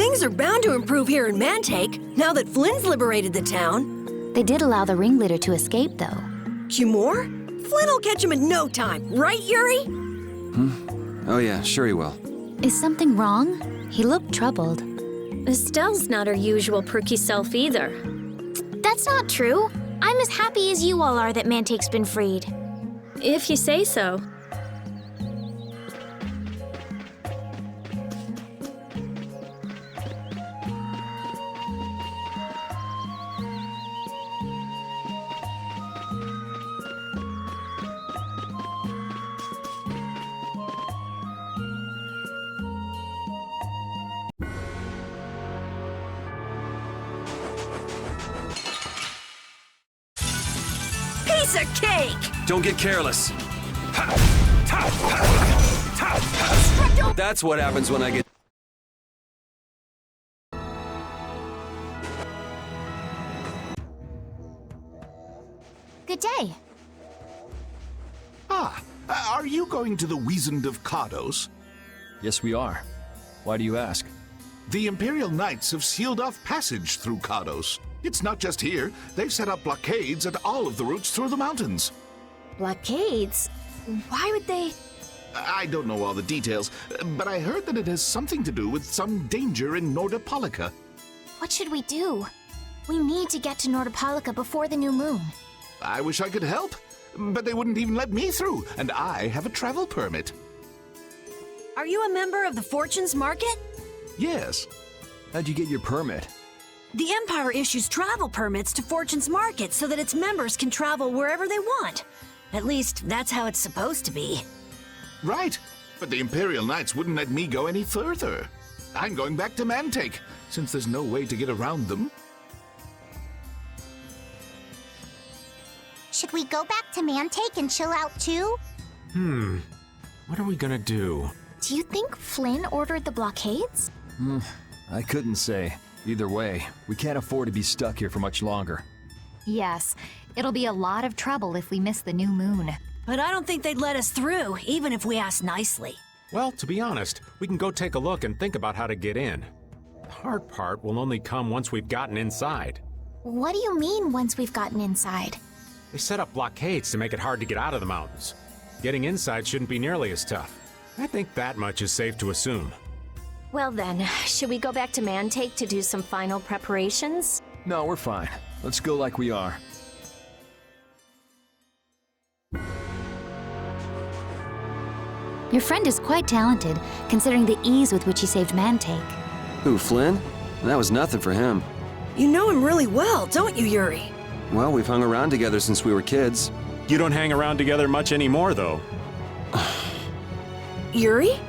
Things are bound to improve here in Mantake, now that Flynn's liberated the town. They did allow the ringleader to escape, though. Humor? Flynn will catch him in no time, right, Yuri? Oh yeah, sure he will. Is something wrong? He looked troubled. Estelle's not her usual perky self either. That's not true. I'm as happy as you all are that Mantake's been freed. If you say so. Piece of cake! Don't get careless. That's what happens when I get... Good day. Are you going to the Wizened of Cardos? Yes, we are. Why do you ask? The Imperial Knights have sealed off passage through Cardos. It's not just here. They've set up blockades at all of the routes through the mountains. Blockades? Why would they? I don't know all the details, but I heard that it has something to do with some danger in Nordopolica. What should we do? We need to get to Nordopolica before the new moon. I wish I could help, but they wouldn't even let me through, and I have a travel permit. Are you a member of the Fortunes Market? Yes. How'd you get your permit? The Empire issues travel permits to Fortune's Market so that its members can travel wherever they want. At least, that's how it's supposed to be. Right, but the Imperial Knights wouldn't let me go any further. I'm going back to Mantake, since there's no way to get around them. Should we go back to Mantake and chill out too? What are we gonna do? Do you think Flynn ordered the blockades? I couldn't say. Either way, we can't afford to be stuck here for much longer. Yes, it'll be a lot of trouble if we miss the new moon. But I don't think they'd let us through, even if we asked nicely. Well, to be honest, we can go take a look and think about how to get in. The hard part will only come once we've gotten inside. What do you mean once we've gotten inside? They set up blockades to make it hard to get out of the mountains. Getting inside shouldn't be nearly as tough. I think that much is safe to assume. Well then, should we go back to Mantake to do some final preparations? No, we're fine. Let's go like we are. Your friend is quite talented, considering the ease with which he saved Mantake. Who, Flynn? That was nothing for him. You know him really well, don't you, Yuri? Well, we've hung around together since we were kids. You don't hang around together much anymore, though. Yuri?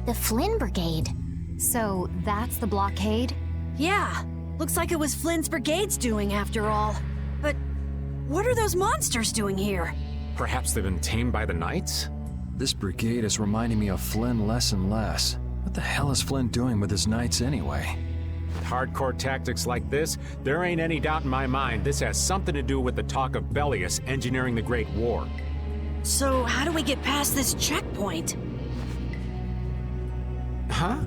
The Flynn Brigade. So, that's the blockade? Yeah, looks like it was Flynn's brigade's doing after all. But what are those monsters doing here? Perhaps they've been tamed by the Knights? This brigade is reminding me of Flynn less and less. What the hell is Flynn doing with his knights anyway? With hardcore tactics like this, there ain't any doubt in my mind this has something to do with the talk of Bellius engineering the Great War. So how do we get past this checkpoint? Huh?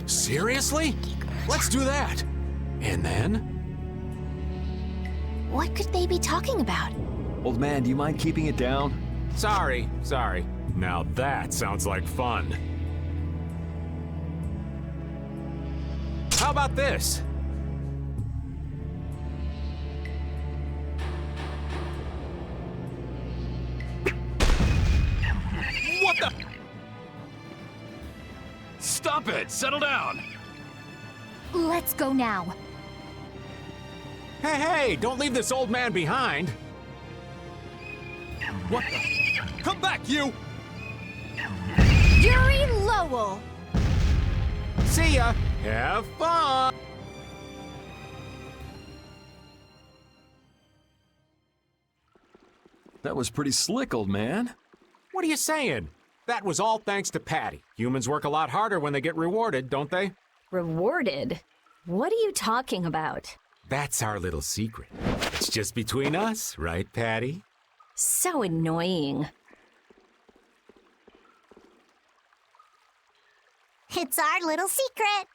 Seriously? Let's do that! And then? What could they be talking about? Old man, do you mind keeping it down? Sorry. Now that sounds like fun. How about this? What the? Stop it! Settle down! Let's go now. Hey, don't leave this old man behind. What the? Come back, you! Yuri Lowell! See ya! Have fun! That was pretty slick, old man. What are you saying? That was all thanks to Patty. Humans work a lot harder when they get rewarded, don't they? Rewarded? What are you talking about? That's our little secret. It's just between us, right, Patty? So annoying. It's our little secret.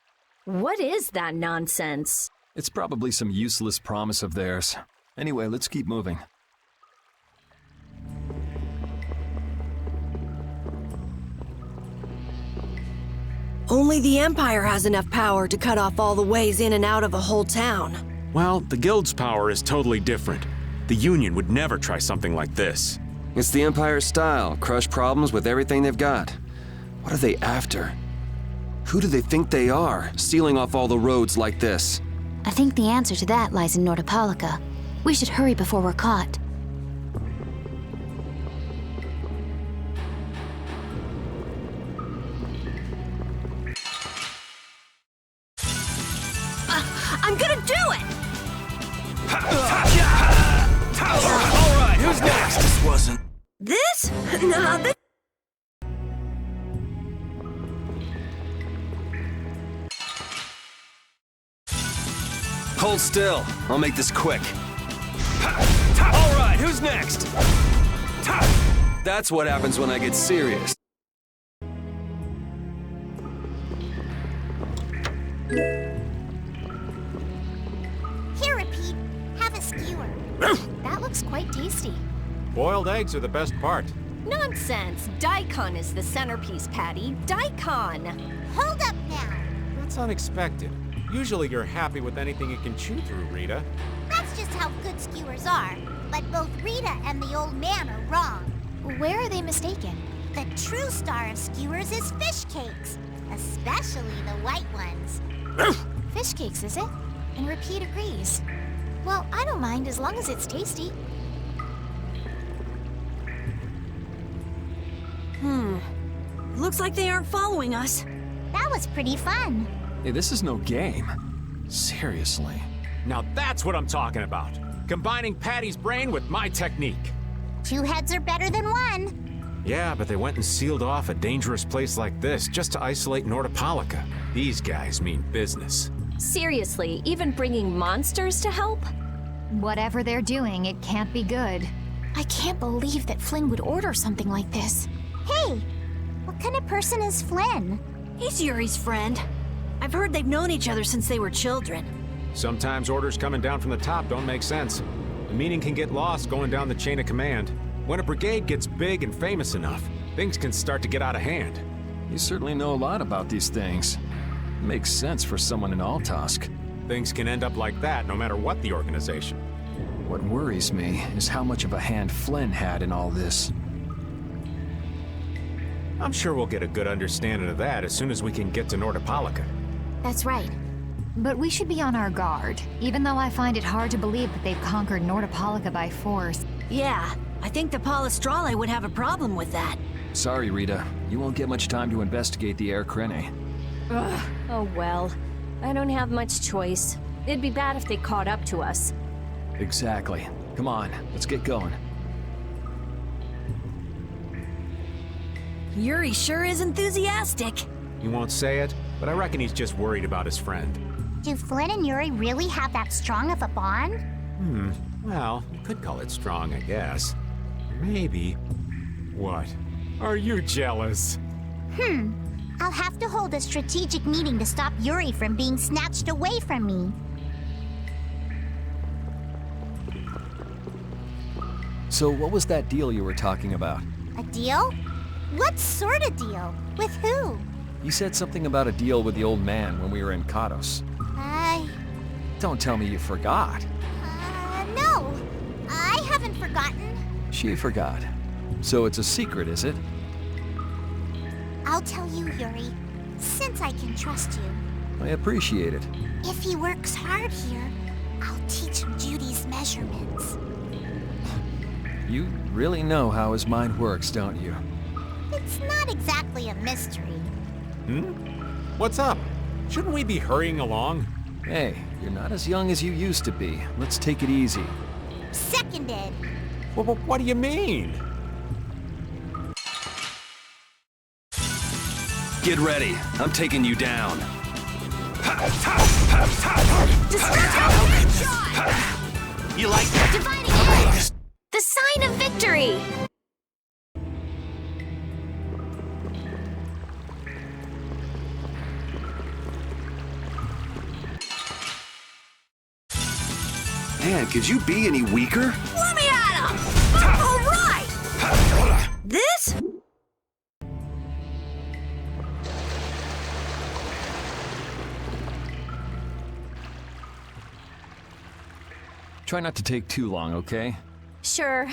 What is that nonsense? It's probably some useless promise of theirs. Anyway, let's keep moving. Only the Empire has enough power to cut off all the ways in and out of a whole town. Well, the Guild's power is totally different. The Union would never try something like this. It's the Empire's style, crush problems with everything they've got. What are they after? Who do they think they are, sealing off all the roads like this? I think the answer to that lies in Nordopolica. We should hurry before we're caught. I'm gonna do it! All right, who's next? This wasn't... This? Nah, this... Hold still. I'll make this quick. All right, who's next? That's what happens when I get serious. Here, Repeat. Have a skewer. That looks quite tasty. Boiled eggs are the best part. Nonsense. Daikon is the centerpiece, Patty. Daikon. Hold up now. That's unexpected. Usually you're happy with anything you can chew through, Rita. That's just how good skewers are. But both Rita and the old man are wrong. Where are they mistaken? The true star of skewers is fish cakes, especially the white ones. Fish cakes, is it? And Repeat agrees. Well, I don't mind as long as it's tasty. Looks like they aren't following us. That was pretty fun. Hey, this is no game. Seriously. Now that's what I'm talking about. Combining Patty's brain with my technique. 2 heads are better than 1. Yeah, but they went and sealed off a dangerous place like this just to isolate Nordopolica. These guys mean business. Seriously, even bringing monsters to help? Whatever they're doing, it can't be good. I can't believe that Flynn would order something like this. Hey, what kind of person is Flynn? He's Yuri's friend. I've heard they've known each other since they were children. Sometimes orders coming down from the top don't make sense. The meaning can get lost going down the chain of command. When a brigade gets big and famous enough, things can start to get out of hand. You certainly know a lot about these things. Makes sense for someone in Altosk. Things can end up like that no matter what the organization. What worries me is how much of a hand Flynn had in all this. I'm sure we'll get a good understanding of that as soon as we can get to Nordopolica. That's right. But we should be on our guard, even though I find it hard to believe that they've conquered Nordopolica by force. Yeah, I think the Palestrale would have a problem with that. Sorry, Rita. You won't get much time to investigate the Air Krene. Ugh. Oh well. I don't have much choice. It'd be bad if they caught up to us. Exactly. Come on, let's get going. Yuri sure is enthusiastic. He won't say it, but I reckon he's just worried about his friend. Do Flynn and Yuri really have that strong of a bond? Well, you could call it strong, I guess. Maybe. What? Are you jealous? I'll have to hold a strategic meeting to stop Yuri from being snatched away from me. So what was that deal you were talking about? A deal? What sort of deal? With who? You said something about a deal with the old man when we were in Kados. Don't tell me you forgot. No. I haven't forgotten. She forgot. So it's a secret, is it? I'll tell you, Yuri, since I can trust you. I appreciate it. If he works hard here, I'll teach him Judy's measurements. You really know how his mind works, don't you? It's not exactly a mystery. What's up? Shouldn't we be hurrying along? Hey, you're not as young as you used to be. Let's take it easy. Seconded. What do you mean? Get ready. I'm taking you down. You like that? Dividing edge! The sign of victory! Man, could you be any weaker? Let me at him! All right! This? Try not to take too long, okay? Sure.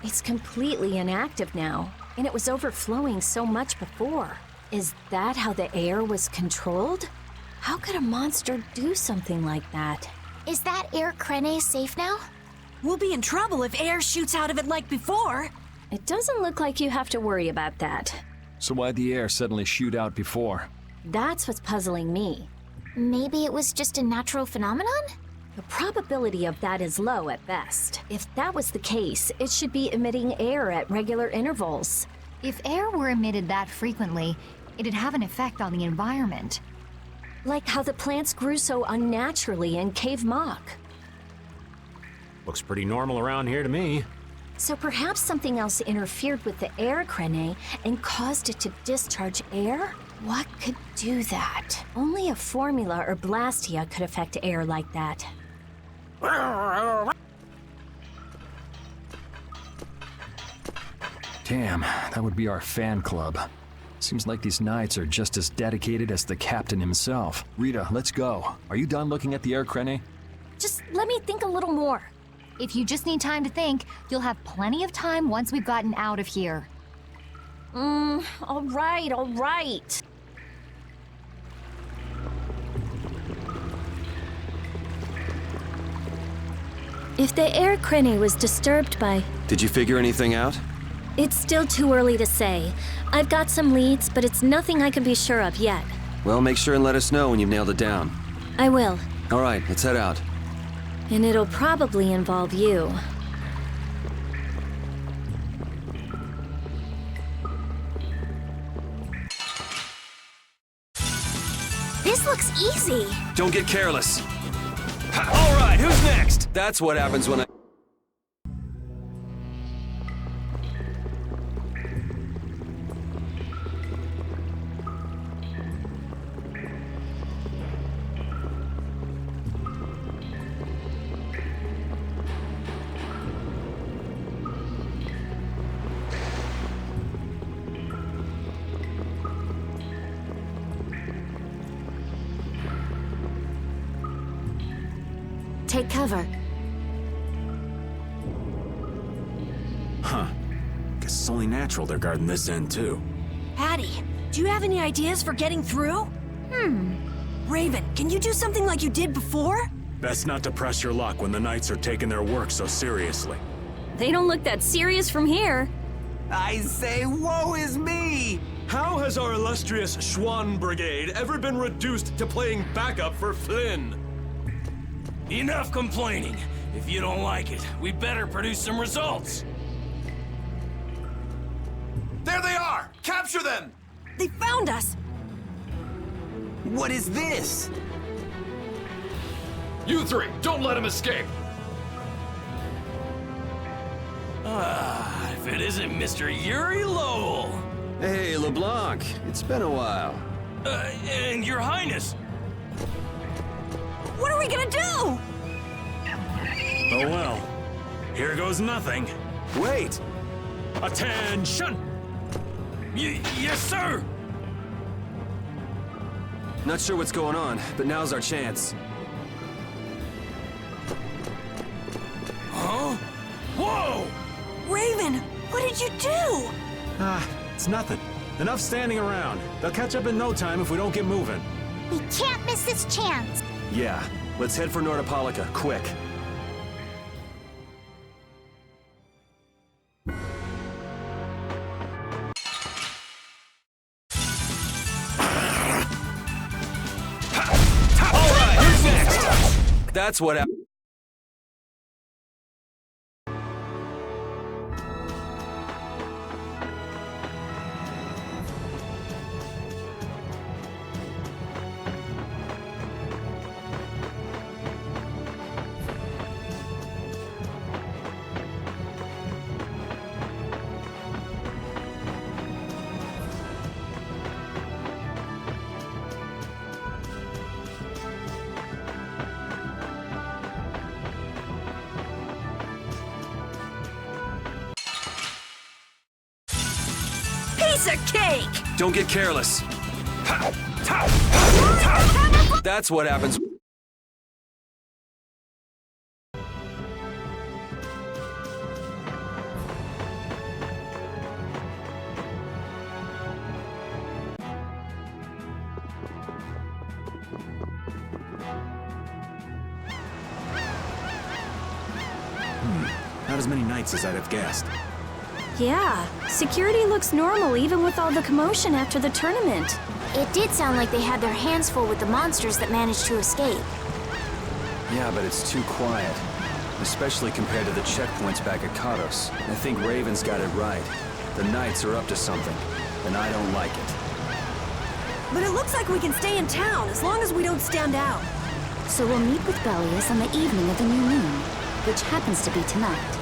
It's completely inactive now, and it was overflowing so much before. Is that how the air was controlled? How could a monster do something like that? Is that air Krene safe now? We'll be in trouble if air shoots out of it like before. It doesn't look like you have to worry about that. So why'd the air suddenly shoot out before? That's what's puzzling me. Maybe it was just a natural phenomenon? The probability of that is low at best. If that was the case, it should be emitting air at regular intervals. If air were emitted that frequently, it'd have an effect on the environment. Like how the plants grew so unnaturally in Cave Mock. Looks pretty normal around here to me. So perhaps something else interfered with the air Krene and caused it to discharge air? What could do that? Only a formula or blastia could affect air like that. Damn, that would be our fan club. Seems like these knights are just as dedicated as the captain himself. Rita, let's go. Are you done looking at the air Krene? Just let me think a little more. If you just need time to think, you'll have plenty of time once we've gotten out of here. All right. If the air Krene was disturbed by... Did you figure anything out? It's still too early to say. I've got some leads, but it's nothing I can be sure of yet. Well, make sure and let us know when you've nailed it down. I will. All right, let's head out. And it'll probably involve you. This looks easy. Don't get careless. All right, who's next? That's what happens when I... Take cover. Huh. Guess it's only natural they're guarding this end, too. Patty, do you have any ideas for getting through? Raven, can you do something like you did before? Best not to press your luck when the knights are taking their work so seriously. They don't look that serious from here. I say, woe is me! How has our illustrious Schwann Brigade ever been reduced to playing backup for Flynn? Enough complaining. If you don't like it, we better produce some results. There they are! Capture them! They found us! What is this? You three, don't let him escape! If it isn't Mr. Yuri Lowell! Hey, LeBlanc, it's been a while. And Your Highness! What are we gonna do? Oh well. Here goes nothing. Wait! Attention! Yes, sir! Not sure what's going on, but now's our chance. Huh? Whoa! Raven, what did you do? It's nothing. Enough standing around. They'll catch up in no time if we don't get moving. We can't miss this chance. Yeah, let's head for Nordopolica, quick. Alright, who's next? That's what happened. piece of cake! Don't get careless. That's what happens. Not as many knights as I'd have guessed. Yeah, security looks normal even with all the commotion after the tournament. It did sound like they had their hands full with the monsters that managed to escape. Yeah, but it's too quiet. Especially compared to the checkpoints back at Kados. I think Raven's got it right. The Knights are up to something, and I don't like it. But it looks like we can stay in town as long as we don't stand out. So we'll meet with Belius on the evening of the new moon, which happens to be tonight.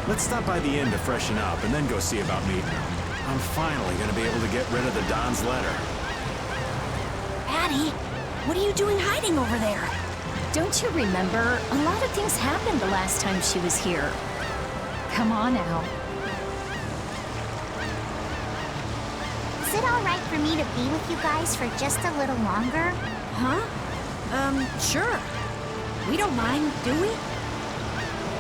Let's stop by the inn to freshen up and then go see about meeting her. I'm finally gonna be able to get rid of the Don's letter. Addie, what are you doing hiding over there? Don't you remember? A lot of things happened the last time she was here. Come on now. Is it alright for me to be with you guys for just a little longer? Huh? Sure. We don't mind, do we?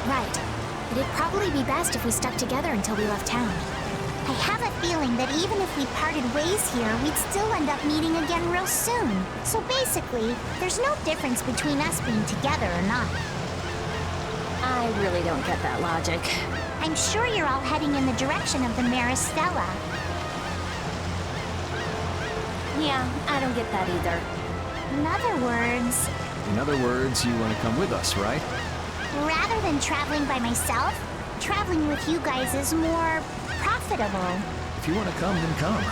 Right. But it'd probably be best if we stuck together until we left town. I have a feeling that even if we parted ways here, we'd still end up meeting again real soon. So basically, there's no difference between us being together or not. I really don't get that logic. I'm sure you're all heading in the direction of the Maristella. Yeah, I don't get that either. In other words, you want to come with us, right? rather than traveling by myself, traveling with you guys is more profitable. If you want to come, then come.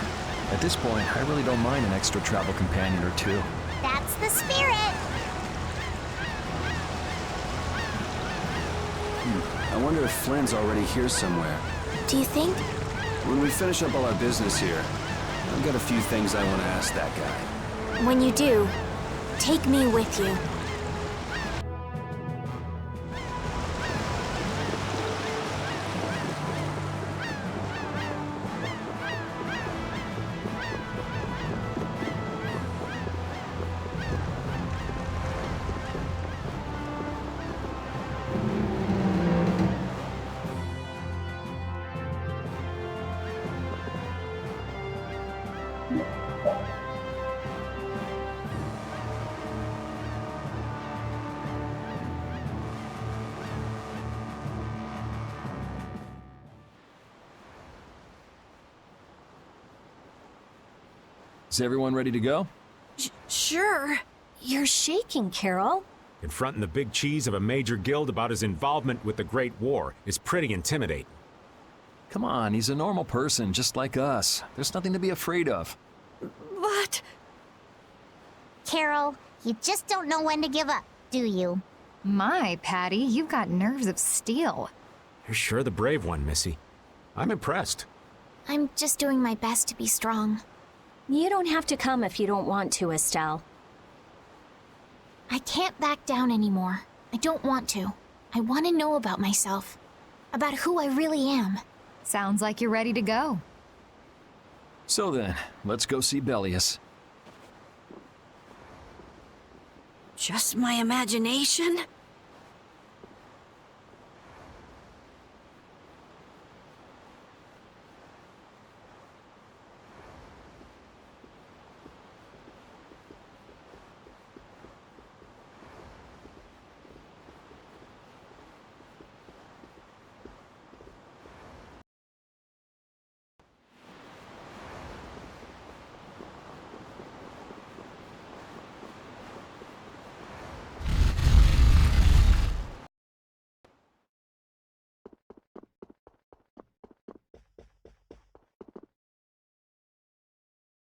At this point, I really don't mind an extra travel companion or two. That's the spirit! I wonder if Flynn's already here somewhere. Do you think? When we finish up all our business here, I've got a few things I want to ask that guy. When you do, take me with you. Is everyone ready to go? Sure. You're shaking, Carol. Confronting the big cheese of a major guild about his involvement with the Great War is pretty intimidating. Come on, he's a normal person, just like us. There's nothing to be afraid of. But... Carol, you just don't know when to give up, do you? My, Patty, you've got nerves of steel. You're sure the brave one, Missy. I'm impressed. I'm just doing my best to be strong. You don't have to come if you don't want to, Estelle. I can't back down anymore. I don't want to. I want to know about myself. About who I really am. Sounds like you're ready to go. So then, let's go see Belius. just my imagination?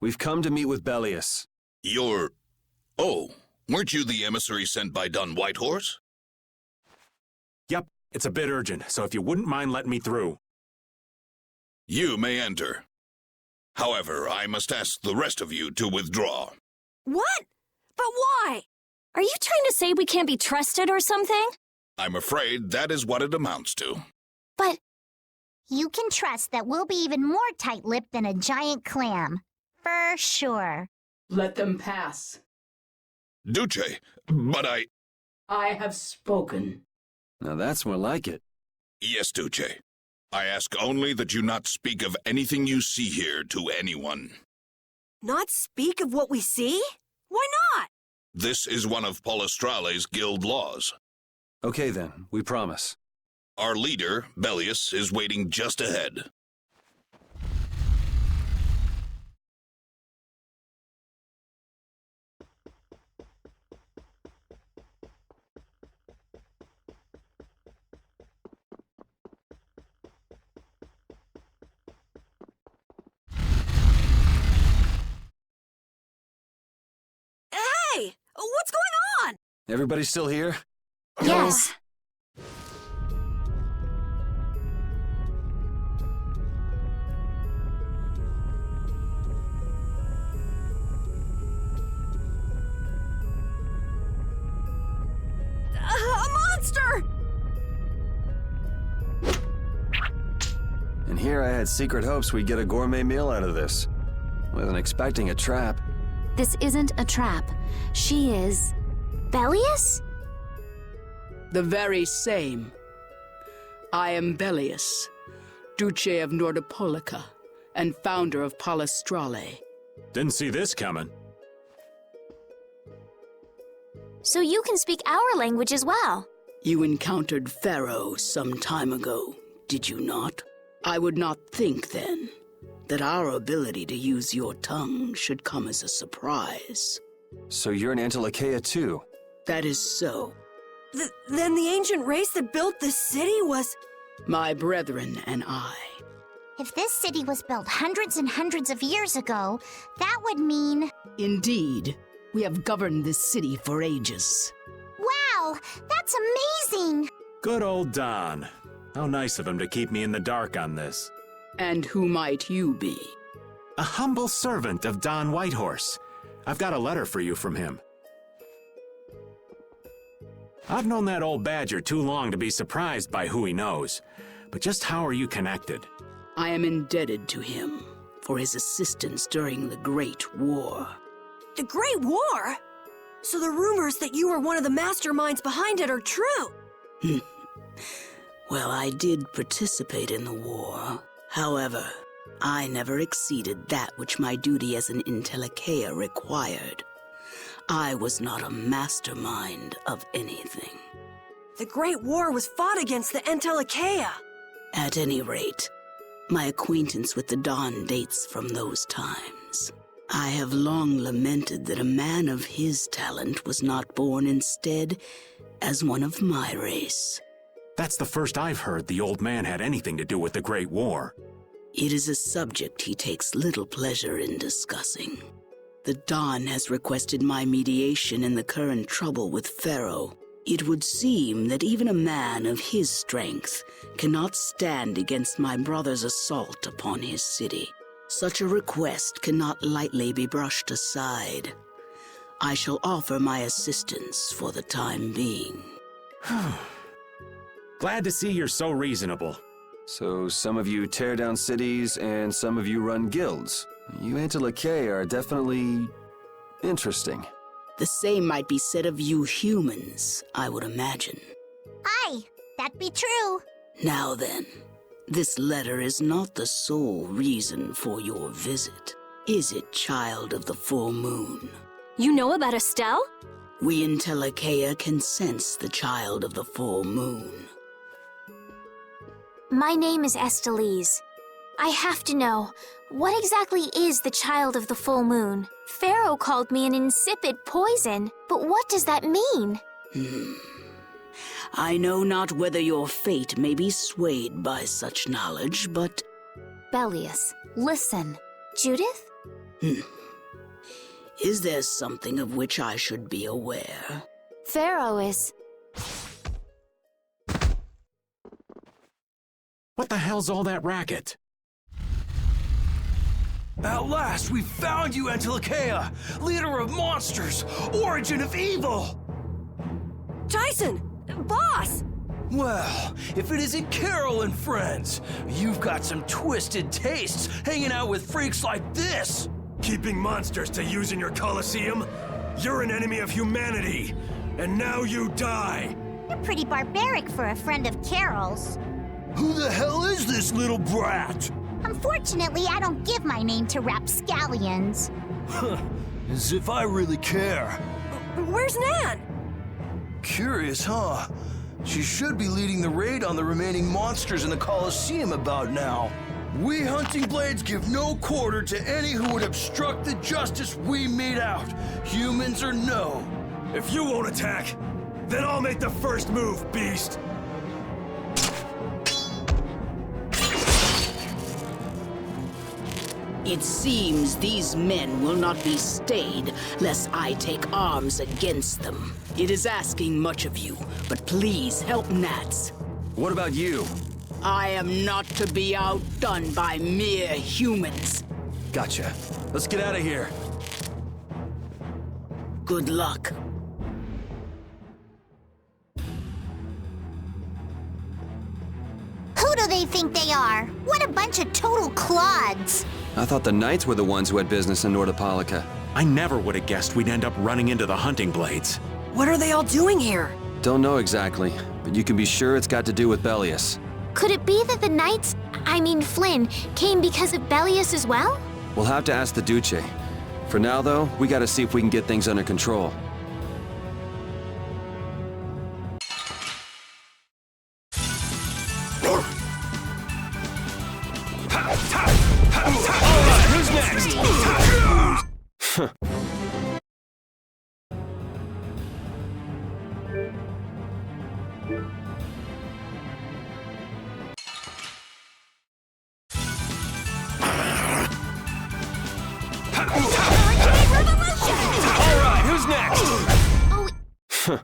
We've come to meet with Belius. You're... Oh, weren't you the emissary sent by Don Whitehorse? Yep, it's a bit urgent, so if you wouldn't mind letting me through. You may enter. However, I must ask the rest of you to withdraw. What? But why? Are you trying to say we can't be trusted or something? I'm afraid that is what it amounts to. But You can trust that we'll be even more tight-lipped than a giant clam. For sure. Let them pass. Duce, but I have spoken. Now that's more like it. Yes, Duce. I ask only that you not speak of anything you see here to anyone. Not speak of what we see? Why not? This is one of Palestrale's guild laws. Okay then, we promise. Our leader, Bellius, is waiting just ahead. Hey! What's going on? Everybody still here? Yes. A monster! And here I had secret hopes we'd get a gourmet meal out of this. Wasn't expecting a trap. This isn't a trap. She is... Bellius? The very same. I am Bellius, Duce of Nordopolica, and founder of Palestrale. Didn't see this coming. So you can speak our language as well. You encountered Pharaoh some time ago, did you not? I would not think, then, that our ability to use your tongue should come as a surprise. So you're an Antilocheia too? That is so. Then the ancient race that built this city was... My brethren and I. If this city was built hundreds and hundreds of years ago, that would mean... Indeed, we have governed this city for ages. Wow, that's amazing! Good old Don. How nice of him to keep me in the dark on this. And who might you be? A humble servant of Don Whitehorse. I've got a letter for you from him. I've known that old badger too long to be surprised by who he knows. But just how are you connected? I am indebted to him for his assistance during the Great War. The Great War? So the rumors that you were one of the masterminds behind it are true? Well, I did participate in the war. However, I never exceeded that which my duty as an Intellicheia required. I was not a mastermind of anything. The Great War was fought against the Entellicheia. At any rate, my acquaintance with the Don dates from those times. I have long lamented that a man of his talent was not born instead as one of my race. That's the first I've heard the old man had anything to do with the Great War. It is a subject he takes little pleasure in discussing. The Don has requested my mediation in the current trouble with Pharaoh. It would seem that even a man of his strength cannot stand against my brother's assault upon his city. Such a request cannot lightly be brushed aside. I shall offer my assistance for the time being. Glad to see you're so reasonable. So some of you tear down cities and some of you run guilds. You Antilocheia are definitely interesting. The same might be said of you humans, I would imagine. Aye, that be true. Now then, this letter is not the sole reason for your visit, is it, child of the full moon? You know about Estelle? We Intellicheia can sense the child of the full moon. My name is Estelise. I have to know, what exactly is the child of the full moon? Pharaoh called me an insipid poison, but what does that mean? I know not whether your fate may be swayed by such knowledge, but... Bellius, listen. Judith? Is there something of which I should be aware? Pharaoh is... What the hell's all that racket? At last, we found you, Antilocheia! Leader of monsters! Origin of evil! Tyson! Boss! Well, if it isn't Carol and friends, you've got some twisted tastes hanging out with freaks like this. Keeping monsters to use in your Colosseum? You're an enemy of humanity, and now you die. You're pretty barbaric for a friend of Carol's. Who the hell is this little brat? Unfortunately, I don't give my name to rapscallions. As if I really care. Where's Nan? Curious, huh? She should be leading the raid on the remaining monsters in the Colosseum about now. We hunting blades give no quarter to any who would obstruct the justice we mete out, humans or no. If you won't attack, then I'll make the first move, beast. It seems these men will not be stayed lest I take arms against them. It is asking much of you, but please help Nats. What about you? I am not to be outdone by mere humans. Gotcha. Let's get out of here. Good luck. Who do they think they are? What a bunch of total clods. I thought the Knights were the ones who had business in Nordopolica. I never would have guessed we'd end up running into the hunting blades. What are they all doing here? Don't know exactly, but you can be sure it's got to do with Bellius. Could it be that the Knights, Flynn, came because of Bellius as well? We'll have to ask the Duce. For now, though, we gotta see if we can get things under control. Alright, who's next? Alright, who's next? Oh,